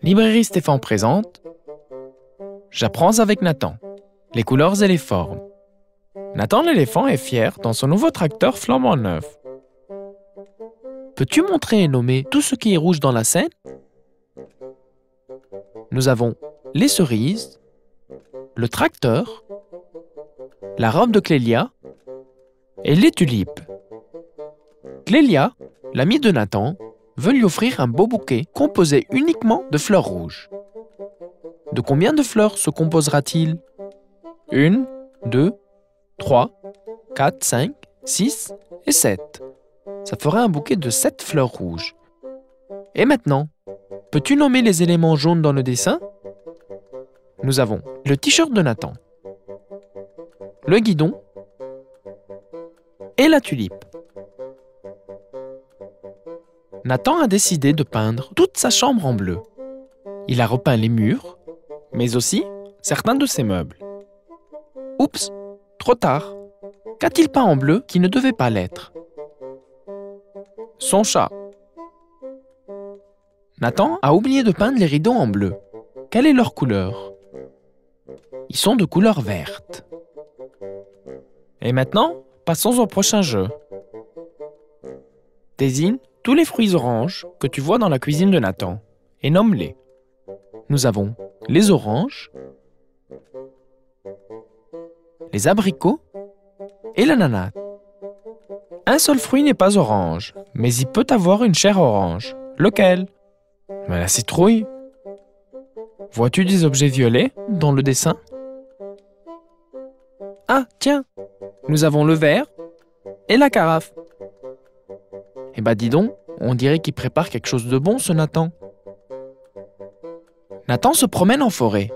Librairie Stéphane présente J'apprends avec Nathan, les couleurs et les formes. Nathan l'éléphant est fier dans son nouveau tracteur flambant neuf. Peux-tu montrer et nommer tout ce qui est rouge dans la scène? Nous avons les cerises, le tracteur, la robe de Clélia et les tulipes. Clélia, l'amie de Nathan, veut lui offrir un beau bouquet composé uniquement de fleurs rouges. De combien de fleurs se composera-t-il? 1, 2, 3, 4, 5, 6 et 7. Ça ferait un bouquet de 7 fleurs rouges. Et maintenant, peux-tu nommer les éléments jaunes dans le dessin? Nous avons le t-shirt de Nathan, le guidon et la tulipe. Nathan a décidé de peindre toute sa chambre en bleu. Il a repeint les murs, mais aussi certains de ses meubles. Oups, trop tard. Qu'a-t-il peint en bleu qui ne devait pas l'être? Son chat. Nathan a oublié de peindre les rideaux en bleu. Quelle est leur couleur? Ils sont de couleur verte. Et maintenant, passons au prochain jeu. Désigne tous les fruits oranges que tu vois dans la cuisine de Nathan et nomme-les. Nous avons les oranges, les abricots et l'ananas. Un seul fruit n'est pas orange, mais il peut avoir une chair orange. Lequel? La citrouille. Vois-tu des objets violets dans le dessin? Ah, tiens, nous avons le verre et la carafe. Eh ben dis donc, on dirait qu'il prépare quelque chose de bon, ce Nathan. Nathan se promène en forêt.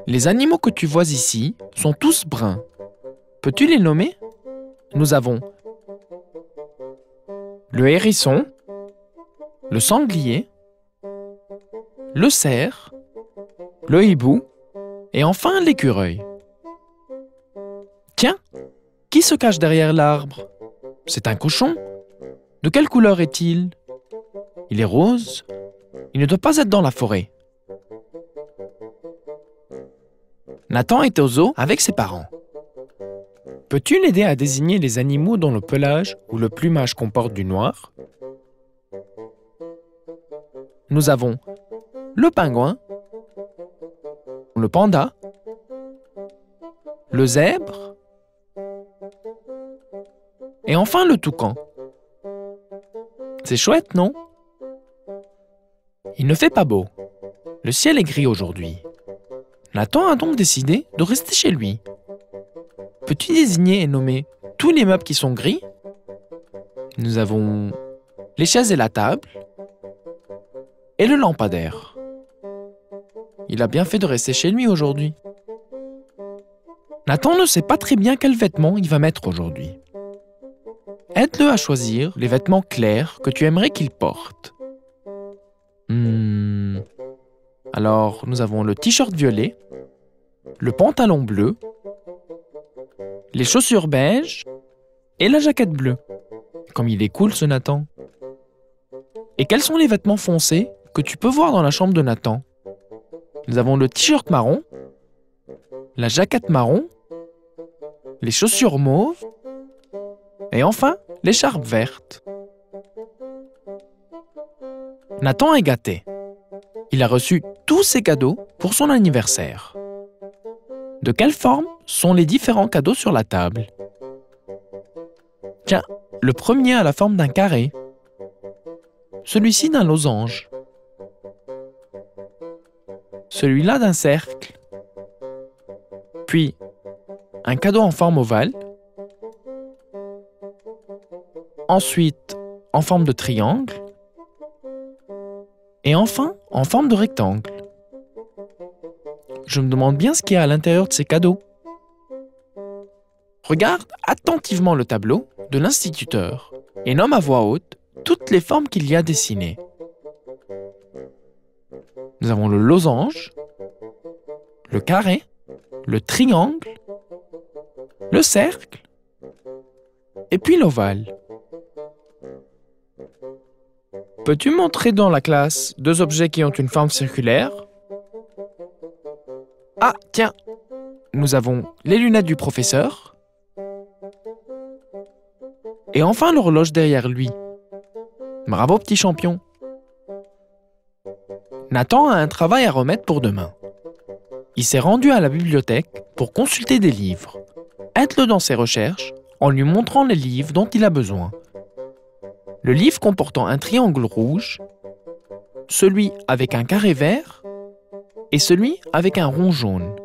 Les animaux que tu vois ici sont tous bruns. Peux-tu les nommer? Nous avons le hérisson, le sanglier, le cerf, le hibou et enfin l'écureuil. Tiens, qui se cache derrière l'arbre? C'est un cochon. De quelle couleur est-il? Il est rose. Il ne doit pas être dans la forêt. Nathan est au zoo avec ses parents. Peux-tu l'aider à désigner les animaux dont le pelage ou le plumage comporte du noir? Nous avons le pingouin, le panda, le zèbre et enfin le toucan. C'est chouette, non? Il ne fait pas beau. Le ciel est gris aujourd'hui. Nathan a donc décidé de rester chez lui. Peux-tu désigner et nommer tous les meubles qui sont gris? Nous avons les chaises et la table et le lampadaire. Il a bien fait de rester chez lui aujourd'hui. Nathan ne sait pas très bien quels vêtements il va mettre aujourd'hui. Aide-le à choisir les vêtements clairs que tu aimerais qu'il porte. Alors, nous avons le t-shirt violet, le pantalon bleu, les chaussures beige et la jaquette bleue. Comme il est cool, ce Nathan. Et quels sont les vêtements foncés que tu peux voir dans la chambre de Nathan? Nous avons le t-shirt marron, la jaquette marron, les chaussures mauves et enfin l'écharpe verte. Nathan est gâté. Il a reçu tous ses cadeaux pour son anniversaire. De quelle forme sont les différents cadeaux sur la table? Tiens, le premier a la forme d'un carré, celui-ci d'un losange, celui-là d'un cercle, puis un cadeau en forme ovale, ensuite en forme de triangle, et enfin en forme de rectangle. Je me demande bien ce qu'il y a à l'intérieur de ces cadeaux. Regarde attentivement le tableau de l'instituteur et nomme à voix haute toutes les formes qu'il y a dessinées. Nous avons le losange, le carré, le triangle, le cercle et puis l'ovale. Peux-tu montrer dans la classe 2 objets qui ont une forme circulaire? Ah, tiens, nous avons les lunettes du professeur et enfin l'horloge derrière lui. Bravo, petit champion. Nathan a un travail à remettre pour demain. Il s'est rendu à la bibliothèque pour consulter des livres. Aide-le dans ses recherches en lui montrant les livres dont il a besoin. Le livre comportant un triangle rouge, celui avec un carré vert et celui avec un rond jaune.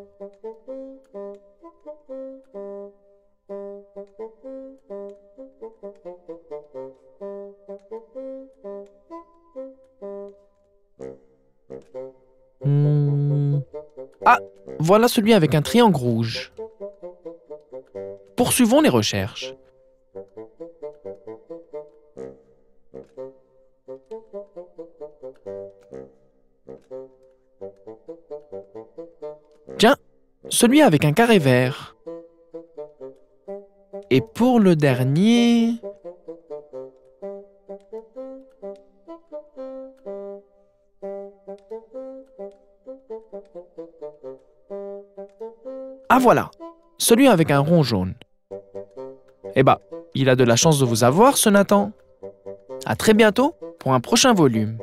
Ah, voilà celui avec un triangle rouge. Poursuivons les recherches. Tiens, celui avec un carré vert. Et pour le dernier... Ah voilà, celui avec un rond jaune. Eh ben, il a de la chance de vous avoir, ce Nathan. À très bientôt pour un prochain volume.